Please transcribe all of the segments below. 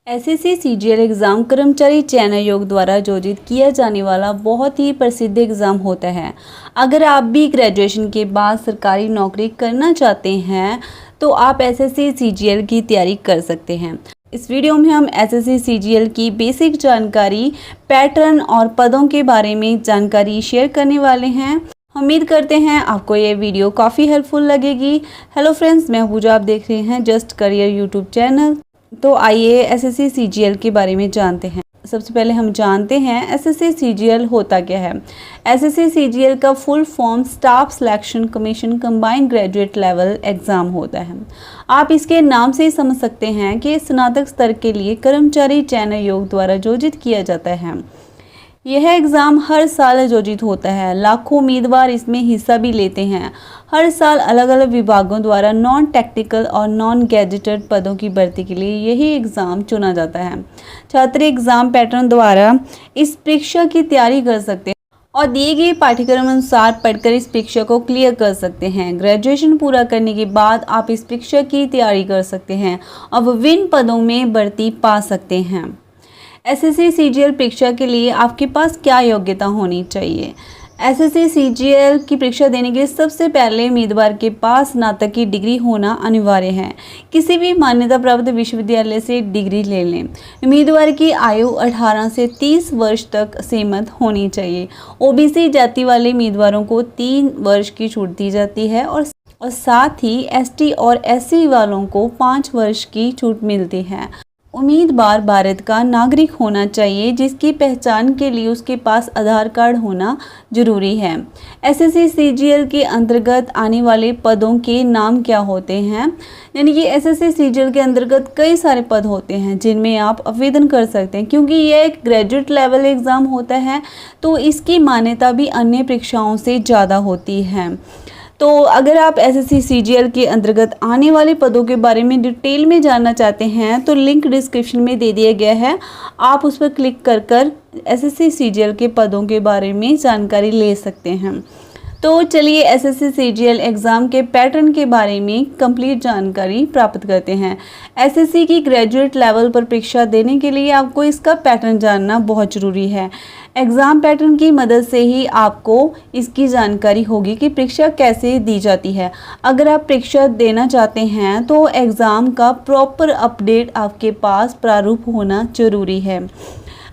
SSC CGL exam कर्मचारी चयन आयोग द्वारा आयोजित किया जाने वाला बहुत ही प्रसिद्ध एग्ज़ाम होता है। अगर आप भी ग्रेजुएशन के बाद सरकारी नौकरी करना चाहते हैं तो आप एसएससी सीजीएल की तैयारी कर सकते हैं। इस वीडियो में हम एसएससी सीजीएल की बेसिक जानकारी, पैटर्न और पदों के बारे में जानकारी शेयर करने वाले हैं। उम्मीद करते हैं आपको ये वीडियो काफ़ी हेल्पफुल लगेगी। हेलो फ्रेंड्स, मैं पूजा, आप देख रहे हैं जस्ट करियर यूट्यूब चैनल। तो आइए एसएससी सीजीएल के बारे में जानते हैं। सबसे पहले हम जानते हैं एसएससी सीजीएल होता क्या है। एसएससी सीजीएल का full form staff selection commission combined graduate level exam होता है। आप इसके नाम से ही समझ सकते हैं कि स्नातक स्तर के लिए कर्मचारी चयन आयोग द्वारा आयोजित किया जाता है। यह एग्ज़ाम हर साल आयोजित होता है। लाखों उम्मीदवार इसमें हिस्सा भी लेते हैं। हर साल अलग अलग विभागों द्वारा नॉन टेक्निकल और नॉन गैजेटेड पदों की भर्ती के लिए यही एग्ज़ाम चुना जाता है। छात्र एग्ज़ाम पैटर्न द्वारा इस परीक्षा की तैयारी कर सकते हैं और दिए गए पाठ्यक्रम अनुसार पढ़कर इस परीक्षा को क्लियर कर सकते हैं। ग्रेजुएशन पूरा करने के बाद आप इस परीक्षा की तैयारी कर सकते हैं और विभिन्न पदों में भर्ती पा सकते हैं। एसएससी सीजीएल परीक्षा के लिए आपके पास क्या योग्यता होनी चाहिए? एसएससी सीजीएल की परीक्षा देने के लिए सबसे पहले उम्मीदवार के पास स्नातक की डिग्री होना अनिवार्य है। किसी भी मान्यता प्राप्त विश्वविद्यालय से डिग्री ले लें। उम्मीदवार की आयु 18 से 30 वर्ष तक सीमित होनी चाहिए। ओबीसी जाति वाले उम्मीदवारों को 3 वर्ष की छूट दी जाती है और साथ ही एसटी और एससी वालों को 5 वर्ष की छूट मिलती है। उम्मीदवार भारत का नागरिक होना चाहिए, जिसकी पहचान के लिए उसके पास आधार कार्ड होना जरूरी है। एसएससी सीजीएल के अंतर्गत आने वाले पदों के नाम क्या होते हैं? यानी कि एसएससी सीजीएल के अंतर्गत कई सारे पद होते हैं जिनमें आप आवेदन कर सकते हैं। क्योंकि यह एक ग्रेजुएट लेवल एग्ज़ाम होता है तो इसकी मान्यता भी अन्य परीक्षाओं से ज़्यादा होती है। तो अगर आप एसएससी सीजीएल के अंतर्गत आने वाले पदों के बारे में डिटेल में जानना चाहते हैं तो लिंक डिस्क्रिप्शन में दे दिया गया है। आप उस पर क्लिक कर एसएससी सीजीएल के पदों के बारे में जानकारी ले सकते हैं। तो चलिए एसएससी सीजीएल एग्ज़ाम के पैटर्न के बारे में कंप्लीट जानकारी प्राप्त करते हैं। एसएससी की ग्रेजुएट लेवल पर परीक्षा देने के लिए आपको इसका पैटर्न जानना बहुत ज़रूरी है। एग्ज़ाम पैटर्न की मदद से ही आपको इसकी जानकारी होगी कि परीक्षा कैसे दी जाती है। अगर आप परीक्षा देना चाहते हैं तो एग्ज़ाम का प्रॉपर अपडेट आपके पास प्रारूप होना ज़रूरी है।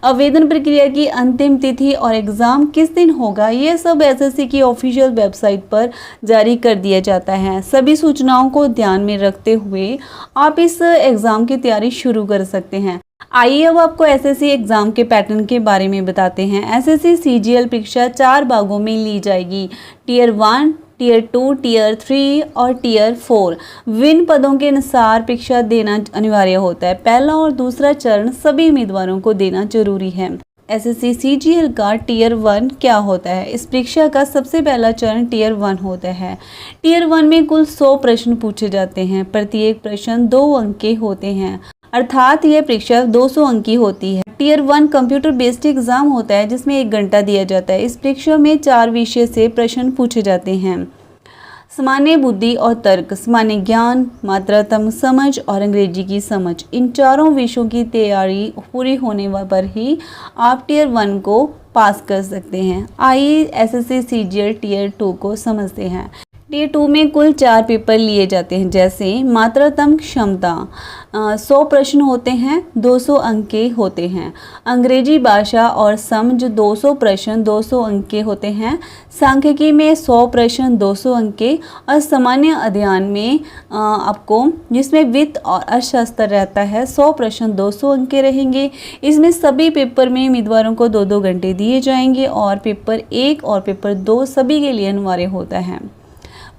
आवेदन प्रक्रिया की अंतिम तिथि और एग्ज़ाम किस दिन होगा, ये सब एसएससी की ऑफिशियल वेबसाइट पर जारी कर दिया जाता है। सभी सूचनाओं को ध्यान में रखते हुए आप इस एग्ज़ाम की तैयारी शुरू कर सकते हैं। आइए अब आपको एसएससी एग्ज़ाम के पैटर्न के बारे में बताते हैं। एसएससी सीजीएल परीक्षा 4 भागों में ली जाएगी। टियर 1, टियर 2, टियर 3 और टियर 4। विभिन्न पदों के अनुसार परीक्षा देना अनिवार्य होता है। पहला और दूसरा चरण सभी उम्मीदवारों को देना जरूरी है। एसएससी सीजीएल का टियर 1 क्या होता है? इस परीक्षा का सबसे पहला चरण टियर 1 होता है। टियर 1 में कुल 100 प्रश्न पूछे जाते हैं। प्रत्येक प्रश्न 2 अंक के होते हैं, अर्थात यह परीक्षा 200 अंक की होती है। टियर 1 कंप्यूटर बेस्ड एग्ज़ाम होता है जिसमें 1 घंटा दिया जाता है। इस परीक्षा में 4 विषय से प्रश्न पूछे जाते हैं। सामान्य बुद्धि और तर्क, सामान्य ज्ञान, मात्रात्मक समझ और अंग्रेजी की समझ, इन चारों विषयों की तैयारी पूरी होने पर ही आप टियर 1 को पास कर सकते हैं। आइए एसएससी सीजीएल टियर 2 को समझते हैं। टियर 2 में कुल 4 पेपर लिए जाते हैं, जैसे मात्रात्मक क्षमता 100 प्रश्न होते हैं, 200 अंक के होते हैं। अंग्रेजी भाषा और समझ 200 प्रश्न 200 अंक के होते हैं। सांख्यिकी में 100 प्रश्न 200 अंक के और सामान्य अध्ययन में आपको जिसमें वित्त और अर्थशास्त्र रहता है 100 प्रश्न 200 अंक के रहेंगे। इसमें सभी पेपर में उम्मीदवारों को 2-2 घंटे दिए जाएंगे और पेपर 1 और पेपर 2 सभी के लिए अनिवार्य होता है।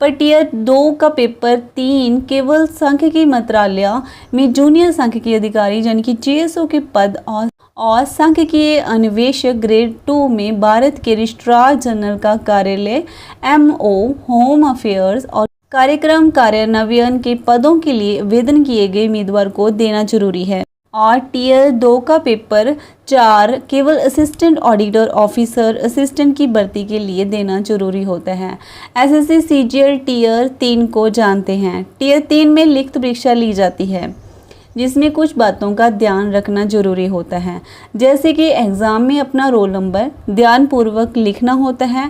पर टियर 2 का पेपर 3 केवल सांख्यिकी मंत्रालय में जूनियर सांख्यिकी अधिकारी यानी कि जेएसओ के पद और सांख्यिकीय अन्वेषक ग्रेड 2 में भारत के रजिस्ट्रार जनरल का कार्यालय एमओ होम अफेयर्स और कार्यक्रम कार्यान्वयन के पदों के लिए आवेदन किए गए उम्मीदवार को देना जरूरी है। और टियर 2 का पेपर 4 केवल असिस्टेंट ऑडिटर ऑफिसर असिस्टेंट की भर्ती के लिए देना जरूरी होता है। एसएससी सीजीएल टियर 3 को जानते हैं। टियर 3 में लिखित परीक्षा ली जाती है। जिसमें कुछ बातों का ध्यान रखना ज़रूरी होता है, जैसे कि एग्ज़ाम में अपना रोल नंबर ध्यानपूर्वक लिखना होता है।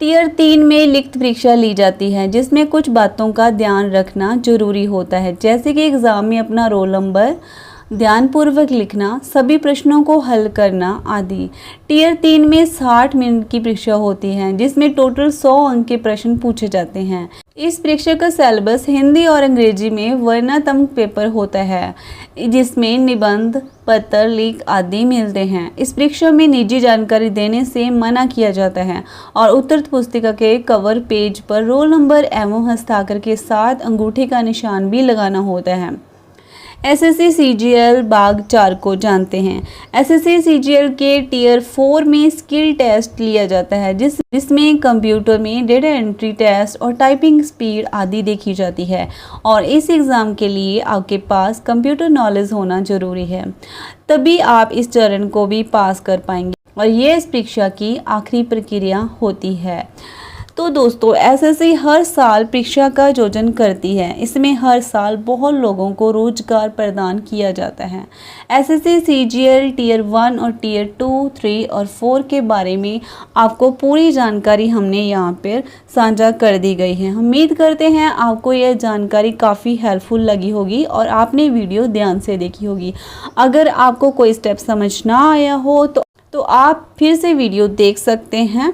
टियर 3 में लिखित परीक्षा ली जाती है, जिसमें कुछ बातों का ध्यान रखना ज़रूरी होता है, जैसे कि एग्ज़ाम में अपना रोल नंबर ध्यानपूर्वक लिखना, सभी प्रश्नों को हल करना आदि। टियर 3 में 60 मिनट की परीक्षा होती है, जिसमें टोटल 100 अंक के प्रश्न पूछे जाते हैं। इस परीक्षा का सिलेबस हिंदी और अंग्रेजी में वर्णात्मक पेपर होता है, जिसमें निबंध, पत्र, लेख आदि मिलते हैं। इस परीक्षा में निजी जानकारी देने से मना किया जाता है और उत्तर पुस्तिका के कवर पेज पर रोल नंबर एवं हस्ताक्षर के साथ अंगूठे का निशान भी लगाना होता है। एसएससी सीजीएल भाग 4 को जानते हैं। एसएससी सीजीएल के टियर 4 में स्किल टेस्ट लिया जाता है, जिसमें कंप्यूटर में डेटा एंट्री टेस्ट और टाइपिंग स्पीड आदि देखी जाती है और इस एग्ज़ाम के लिए आपके पास कंप्यूटर नॉलेज होना ज़रूरी है, तभी आप इस चरण को भी पास कर पाएंगे और ये इस परीक्षा की आखिरी प्रक्रिया होती है। तो दोस्तों, एसएससी हर साल परीक्षा का आयोजन करती है। इसमें हर साल बहुत लोगों को रोजगार प्रदान किया जाता है। एसएससी सीजीएल टियर 1 और टियर 2, 3 और 4 के बारे में आपको पूरी जानकारी हमने यहाँ पर साझा कर दी गई है। उम्मीद करते हैं आपको यह जानकारी काफ़ी हेल्पफुल लगी होगी और आपने वीडियो ध्यान से देखी होगी। अगर आपको कोई स्टेप समझ ना आया हो तो आप फिर से वीडियो देख सकते हैं,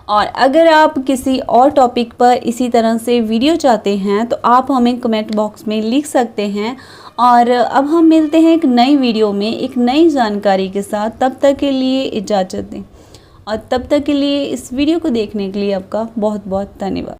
और अगर आप किसी और टॉपिक पर इसी तरह से वीडियो चाहते हैं तो आप हमें कमेंट बॉक्स में लिख सकते हैं। और अब हम मिलते हैं एक नई वीडियो में एक नई जानकारी के साथ। तब तक के लिए इजाज़त दें और तब तक के लिए इस वीडियो को देखने के लिए आपका बहुत बहुत धन्यवाद।